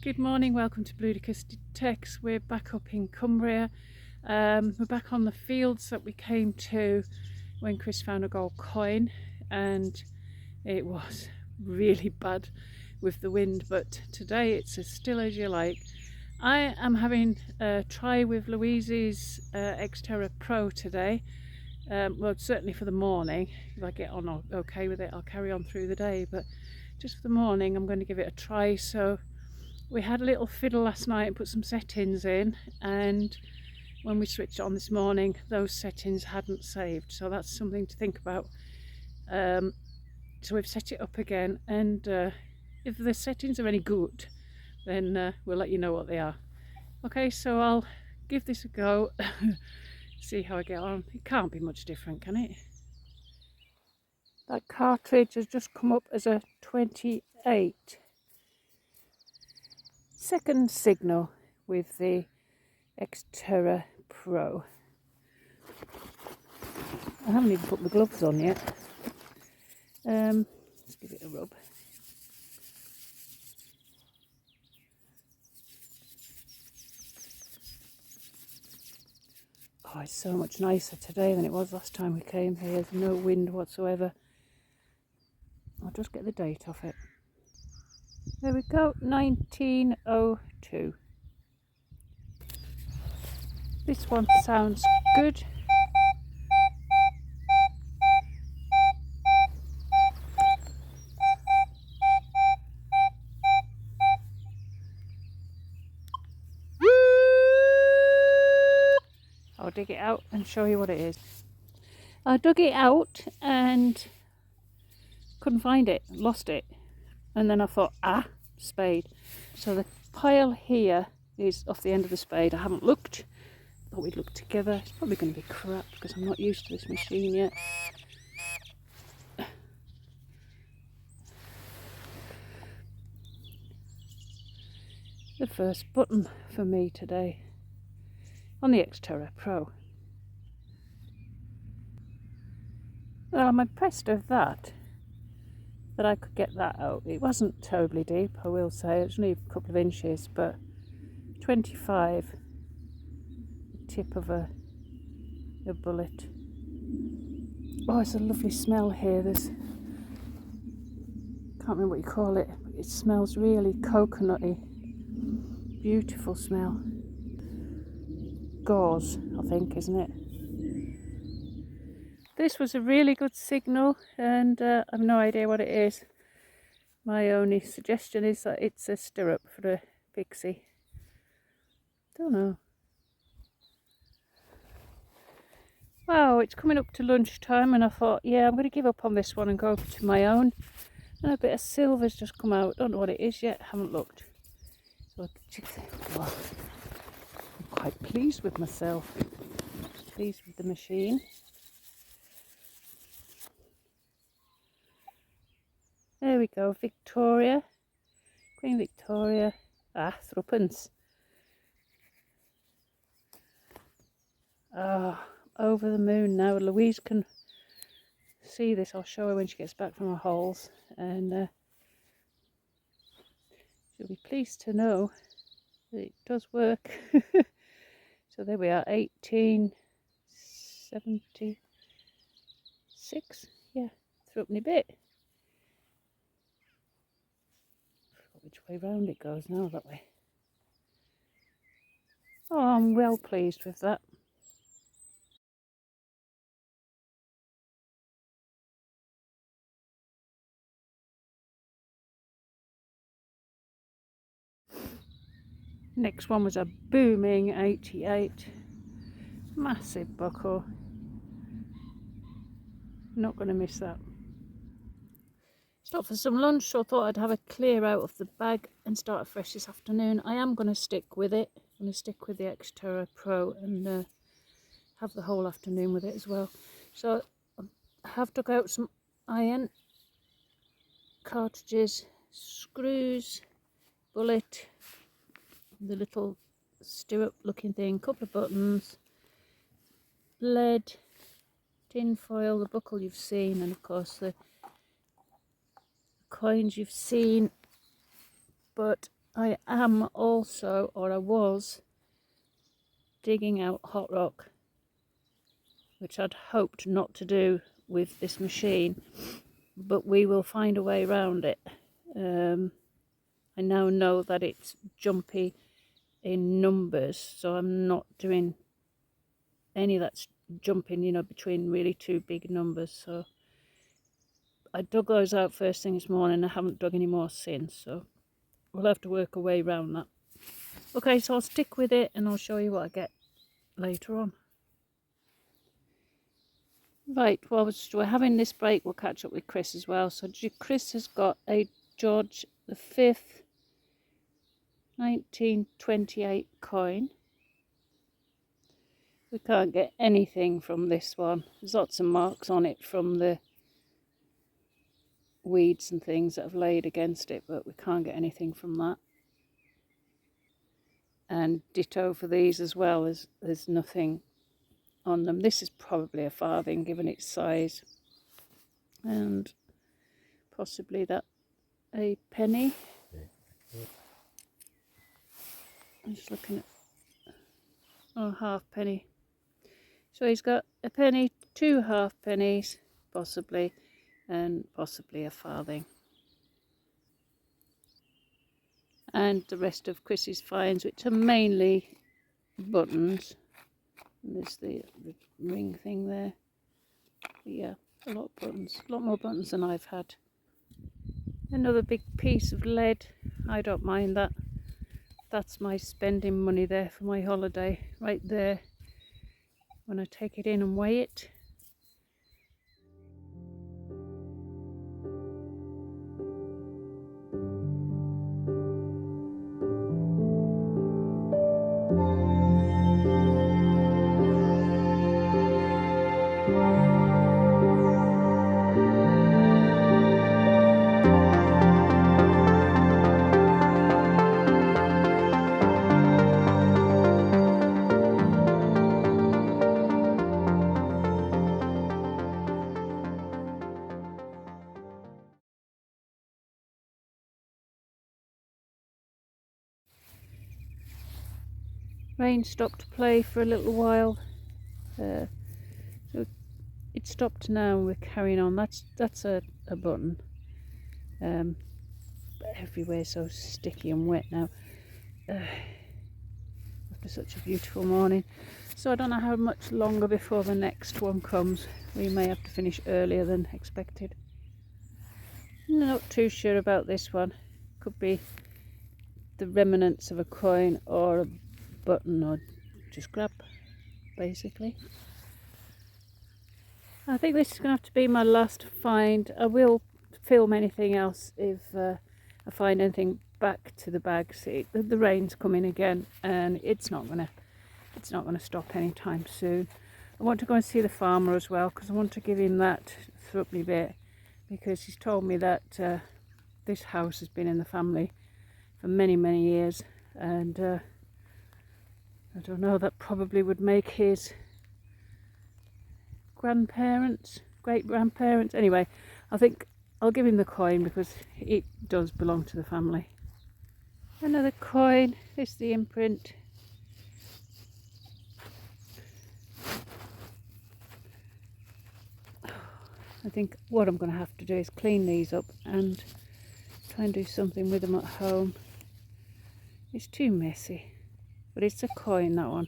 Good morning, welcome to Bludicas Techs. We're back up in Cumbria. We're back on the fields that we came to when Chris found a gold coin, and it was really bad with the wind, but today it's as still as you like. I am having a try with Louise's X Terra Pro today. Well, certainly for the morning. If I get on okay with it, I'll carry on through the day, but just for the morning I'm going to give it a try. So we had a little fiddle last night and put some settings in, and when we switched on this morning those settings hadn't saved, so that's something to think about. So we've set it up again, and if the settings are any good, then we'll let you know what they are. Okay, so I'll give this a go. See how I get on. It can't be much different, can it? That cartridge has just come up as a 28. Second signal with the X Terra Pro. I haven't even put my gloves on yet. Let's give it a rub. Oh, it's so much nicer today than it was last time we came here. There's no wind whatsoever. I'll just get the date off it. There we go, 1902. This one sounds good. I'll dig it out and show you what it is. I dug it out and couldn't find it, lost it. And then I thought, spade. So the pile here is off the end of the spade. I haven't looked. Thought we'd look together. It's probably going to be crap because I'm not used to this machine yet. The first button for me today on the X Terra Pro. Well, I'm impressed with that I could get that out. It wasn't terribly deep, I will say. It's only a couple of inches, but 25, the tip of a bullet. Oh, it's a lovely smell here. There's, can't remember what you call it, but it smells really coconutty. Beautiful smell. Gauze, I think, isn't it? This was a really good signal, and I've no idea what it is. My only suggestion is that it's a stirrup for a pixie. Don't know. Wow, it's coming up to lunchtime, and I thought, yeah, I'm going to give up on this one and go over to my own. And a bit of silver's just come out. Don't know what it is yet, haven't looked. So well, I'm quite pleased with myself. Pleased with the machine. There we go, Victoria, Queen Victoria, threepence. Over the moon now. Louise can see this. I'll show her when she gets back from her holes, and she'll be pleased to know that it does work. So there we are, 1876, yeah, threepenny bit. Which way round it goes now, that way. Oh, I'm well pleased with that. Next one was a booming 88. Massive buckle. Not going to miss that. Stopped for some lunch, so I thought I'd have a clear out of the bag and start afresh this afternoon. I am going to stick with it. I'm going to stick with the X Terra Pro and have the whole afternoon with it as well. So I have dug out some iron, cartridges, screws, bullet, the little stirrup looking thing, couple of buttons, lead, tin foil, the buckle you've seen, and of course the coins you've seen, but I am also, or I was, digging out hot rock, which I'd hoped not to do with this machine, but we will find a way around it. I now know that it's jumpy in numbers, so I'm not doing any of that jumping, you know, between really two big numbers. So I dug those out first thing this morning. I haven't dug any more since, so we'll have to work a way around that. Okay, so I'll stick with it and I'll show you what I get later on. Right, while we're having this break, we'll catch up with Chris as well. So Chris has got a George V 1928 coin. We can't get anything from this one. There's lots of marks on it from the weeds and things that have laid against it, but we can't get anything from that. And ditto for these as well, there's nothing on them. This is probably a farthing given its size, and possibly that a penny. I'm just looking at, oh, half penny. So he's got a penny, 2 half pennies possibly, and possibly a farthing. And the rest of Chris's finds, which are mainly buttons. And there's the ring thing there. But yeah, a lot of buttons, a lot more buttons than I've had. Another big piece of lead. I don't mind that. That's my spending money there for my holiday, right there. When I take it in and weigh it. Rain stopped to play for a little while, so it stopped now. We're carrying on. That's a button. But everywhere's so sticky and wet now after such a beautiful morning. So I don't know how much longer before the next one comes. We may have to finish earlier than expected. Not too sure about this one. Could be the remnants of a coin or a button, or just grab, basically. I think this is going to have to be my last find. I will film anything else if I find anything back to the bag. See, the rain's coming again, and it's not gonna stop anytime soon. I want to go and see the farmer as well, because I want to give him that threepenny bit, because he's told me that this house has been in the family for many years, and I don't know, that probably would make his grandparents, great-grandparents. Anyway, I think I'll give him the coin because it does belong to the family. Another coin. It's the imprint. I think what I'm going to have to do is clean these up and try and do something with them at home. It's too messy. But it's a coin, that one.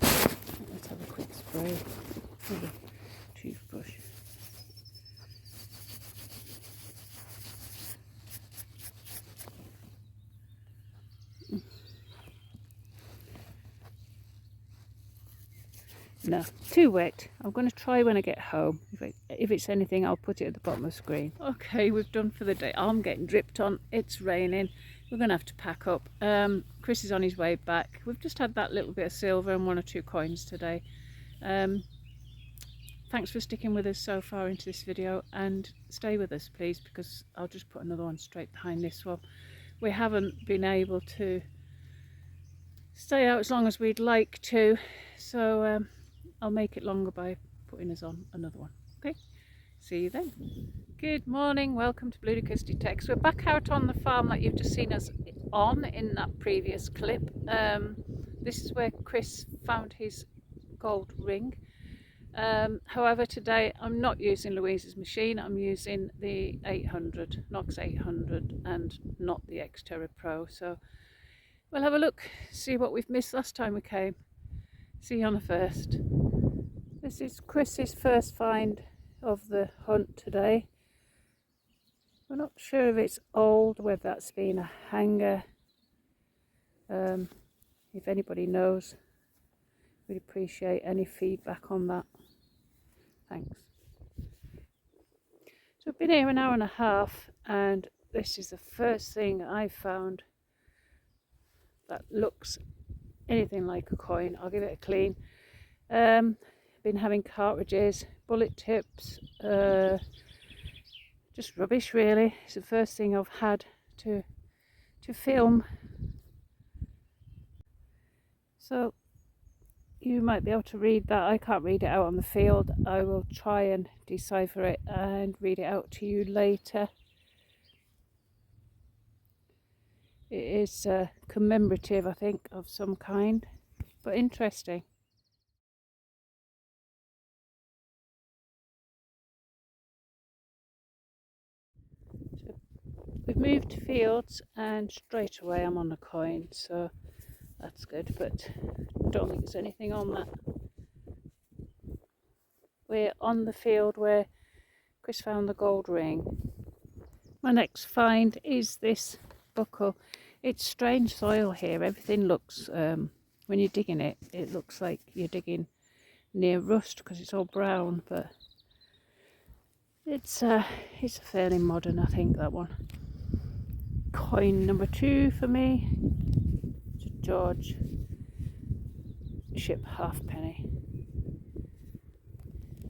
Let's have a quick spray with a toothbrush. No, too wet. I'm going to try when I get home. If it's anything, I'll put it at the bottom of the screen. Okay, we've done for the day. I'm getting dripped on. It's raining. We're going to have to pack up. Chris is on his way back. We've just had that little bit of silver and 1 or 2 coins today. Thanks for sticking with us so far into this video, and stay with us please, because I'll just put another one straight behind this one. We haven't been able to stay out as long as we'd like to, so I'll make it longer by putting us on another one. Okay, see you then. Good morning, welcome to Bludicas Detects. We're back out on the farm that you've just seen us on in that previous clip. This is where Chris found his gold ring. However, today I'm not using Louise's machine, I'm using the 800, Knox 800, and not the X Terra Pro. So we'll have a look, see what we've missed last time we came. See you on the first. This is Chris's first find of the hunt today. We're not sure if it's old, whether that's been a hanger. If anybody knows, we'd appreciate any feedback on that. Thanks. So we've been here an hour and a half, and this is the first thing I found that looks anything like a coin. I'll give it a clean. Been having cartridges, bullet tips, just rubbish really. It's the first thing I've had to film. So you might be able to read that. I can't read it out on the field. I will try and decipher it and read it out to you later. It is commemorative, I think, of some kind, but interesting. So we've moved to fields and straight away I'm on a coin, so that's good, but I don't think there's anything on that. We're on the field where Chris found the gold ring. My next find is this buckle. It's strange soil here. Everything looks, when you're digging it, it looks like you're digging near rust because it's all brown, but it's fairly modern, I think, that one. Coin number 2 for me. To George Ship halfpenny.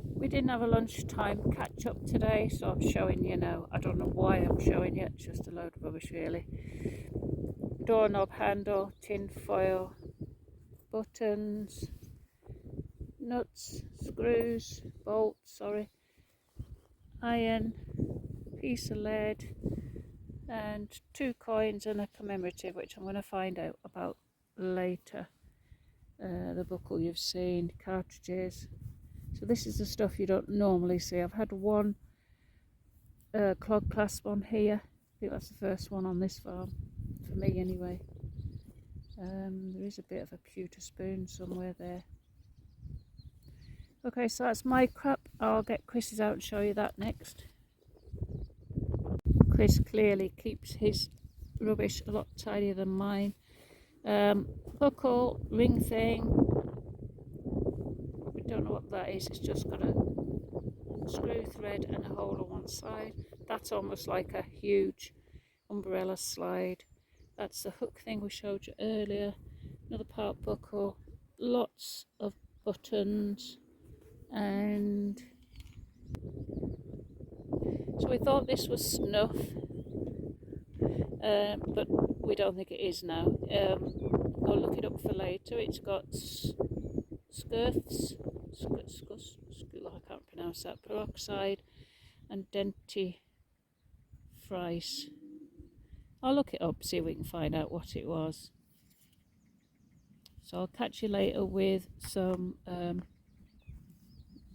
We didn't have a lunchtime catch up today, so I'm showing you now. I don't know why I'm showing you, it's just a load of rubbish really. Doorknob handle, tin foil, buttons, nuts, screws, bolts, iron, piece of lead, and 2 coins and a commemorative, which I'm going to find out about later. The buckle you've seen, cartridges. So this is the stuff you don't normally see. I've had one clog clasp on here. I think that's the first one on this farm, for me anyway. There is a bit of a pewter spoon somewhere there. Okay, so that's my crap. I'll get Chris's out and show you that next. Chris clearly keeps his rubbish a lot tidier than mine. Buckle, ring thing. We don't know what that is. It's just got a screw thread and a hole on one side. That's almost like a huge umbrella slide. That's the hook thing we showed you earlier. Another part buckle, lots of buttons, and so we thought this was snuff, but we don't think it is now. I'll look it up for later. It's got scurfs, I can't pronounce that, peroxide and dentifrice. I'll look it up, see if we can find out what it was. So I'll catch you later with some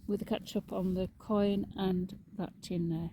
with a catch up on the coin and that tin there.